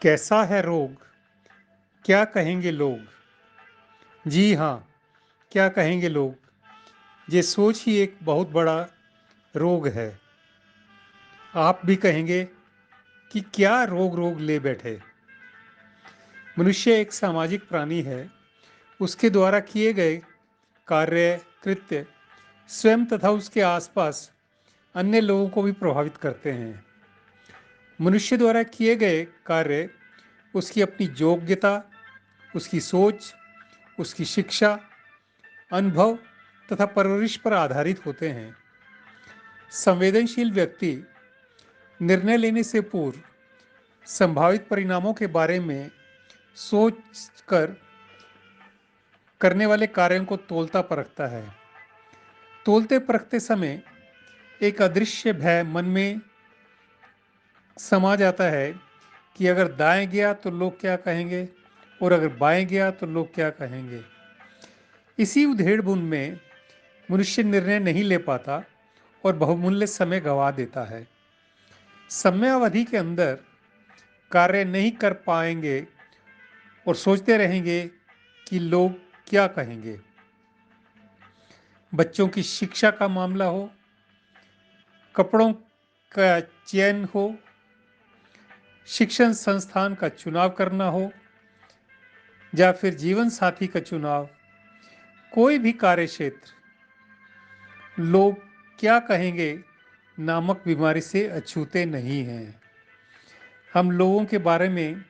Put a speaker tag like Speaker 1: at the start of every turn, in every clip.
Speaker 1: कैसा है रोग? क्या कहेंगे लोग? जी हाँ, क्या कहेंगे लोग? ये सोच ही एक बहुत बड़ा रोग है। आप भी कहेंगे कि क्या रोग रोग ले बैठे। मनुष्य एक सामाजिक प्राणी है। उसके द्वारा किए गए कार्य, कृत्य स्वयं तथा उसके आसपास अन्य लोगों को भी प्रभावित करते हैं। मनुष्य द्वारा किए गए कार्य उसकी अपनी योग्यता, उसकी सोच, उसकी शिक्षा, अनुभव तथा परवरिश पर आधारित होते हैं। संवेदनशील व्यक्ति निर्णय लेने से पूर्व संभावित परिणामों के बारे में सोचकर करने वाले कार्यों को तौलता परखता है। तौलते परखते समय एक अदृश्य भय मन में समा जाता है कि अगर दाएं गया तो लोग क्या कहेंगे और अगर बाएं गया तो लोग क्या कहेंगे। इसी उधेड़-बुन में मनुष्य निर्णय नहीं ले पाता और बहुमूल्य समय गंवा देता है। समयावधि के अंदर कार्य नहीं कर पाएंगे और सोचते रहेंगे कि लोग क्या कहेंगे। बच्चों की शिक्षा का मामला हो, कपड़ों का चयन हो, शिक्षण संस्थान का चुनाव करना हो या फिर जीवन साथी का चुनाव, कोई भी कार्य क्षेत्र लोग क्या कहेंगे नामक बीमारी से अछूते नहीं हैं। हम लोगों के बारे में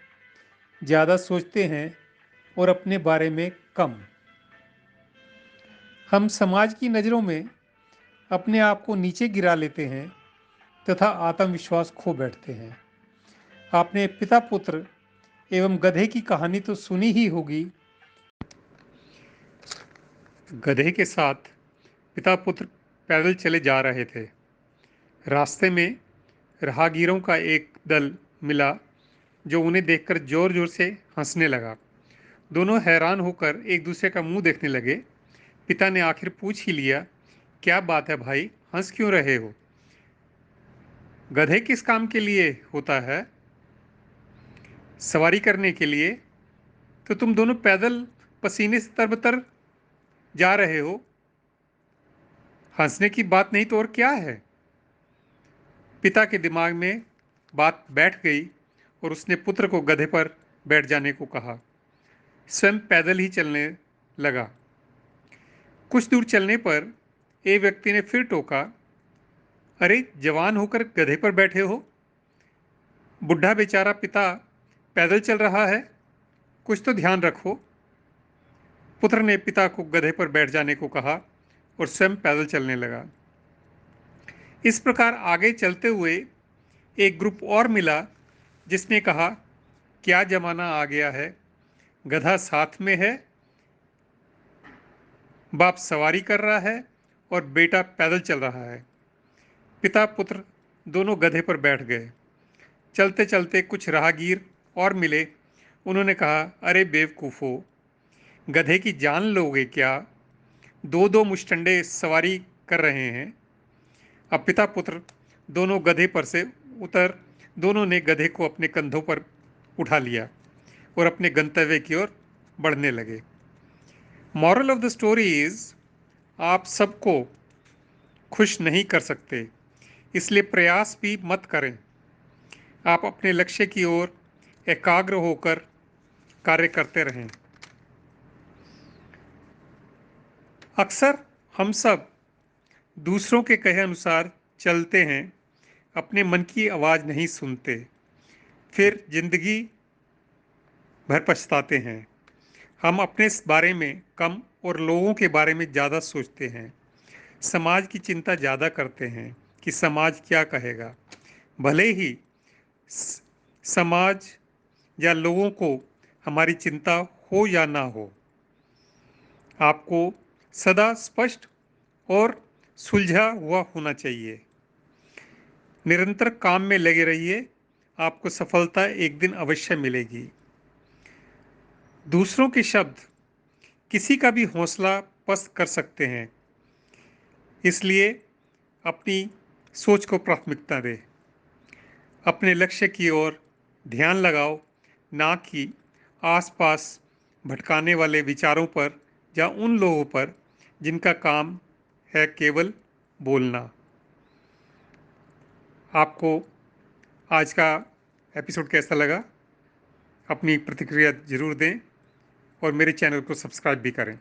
Speaker 1: ज़्यादा सोचते हैं और अपने बारे में कम। हम समाज की नज़रों में अपने आप को नीचे गिरा लेते हैं तथा आत्मविश्वास खो बैठते हैं। आपने पिता पुत्र एवं गधे की कहानी तो सुनी ही होगी। गधे के साथ पिता पुत्र पैदल चले जा रहे थे। रास्ते में राहगीरों का एक दल मिला जो उन्हें देखकर जोर जोर से हंसने लगा। दोनों हैरान होकर एक दूसरे का मुंह देखने लगे। पिता ने आखिर पूछ ही लिया, क्या बात है भाई, हंस क्यों रहे हो? गधे किस काम के लिए होता है? सवारी करने के लिए। तो तुम दोनों पैदल पसीने से तरबतर जा रहे हो। हंसने की बात नहीं तो और क्या है? पिता के दिमाग में बात बैठ गई और उसने पुत्र को गधे पर बैठ जाने को कहा। स्वयं पैदल ही चलने लगा। कुछ दूर चलने पर एक व्यक्ति ने फिर टोका, अरे जवान होकर गधे पर बैठे हो। बुढ़ा बेचारा पिता पैदल चल रहा है, कुछ तो ध्यान रखो। पुत्र ने पिता को गधे पर बैठ जाने को कहा और स्वयं पैदल चलने लगा। इस प्रकार आगे चलते हुए एक ग्रुप और मिला जिसने कहा, क्या जमाना आ गया है, गधा साथ में है, बाप सवारी कर रहा है और बेटा पैदल चल रहा है। पिता पुत्र दोनों गधे पर बैठ गए। चलते चलते कुछ राहगीर और मिले। उन्होंने कहा, अरे बेवकूफ़ो, गधे की जान लोगे क्या? दो दो मुष्टंडे सवारी कर रहे हैं। अब पिता पुत्र दोनों गधे पर से उतर दोनों ने गधे को अपने कंधों पर उठा लिया और अपने गंतव्य की ओर बढ़ने लगे। Moral of the story is, आप सबको खुश नहीं कर सकते, इसलिए प्रयास भी मत करें। आप अपने लक्ष्य की ओर एकाग्र होकर कार्य करते रहें। अक्सर हम सब दूसरों के कहे अनुसार चलते हैं, अपने मन की आवाज़ नहीं सुनते, फिर जिंदगी भर पछताते हैं। हम अपने बारे में कम और लोगों के बारे में ज़्यादा सोचते हैं। समाज की चिंता ज़्यादा करते हैं कि समाज क्या कहेगा। भले ही समाज या लोगों को हमारी चिंता हो या ना हो, आपको सदा स्पष्ट और सुलझा हुआ होना चाहिए। निरंतर काम में लगे रहिए, आपको सफलता एक दिन अवश्य मिलेगी। दूसरों के शब्द किसी का भी हौसला पस्त कर सकते हैं, इसलिए अपनी सोच को प्राथमिकता दें। अपने लक्ष्य की ओर ध्यान लगाओ ना कि आसपास भटकाने वाले विचारों पर या उन लोगों पर जिनका काम है केवल बोलना। आपको आज का एपिसोड कैसा लगा? अपनी प्रतिक्रिया ज़रूर दें और मेरे चैनल को सब्सक्राइब भी करें।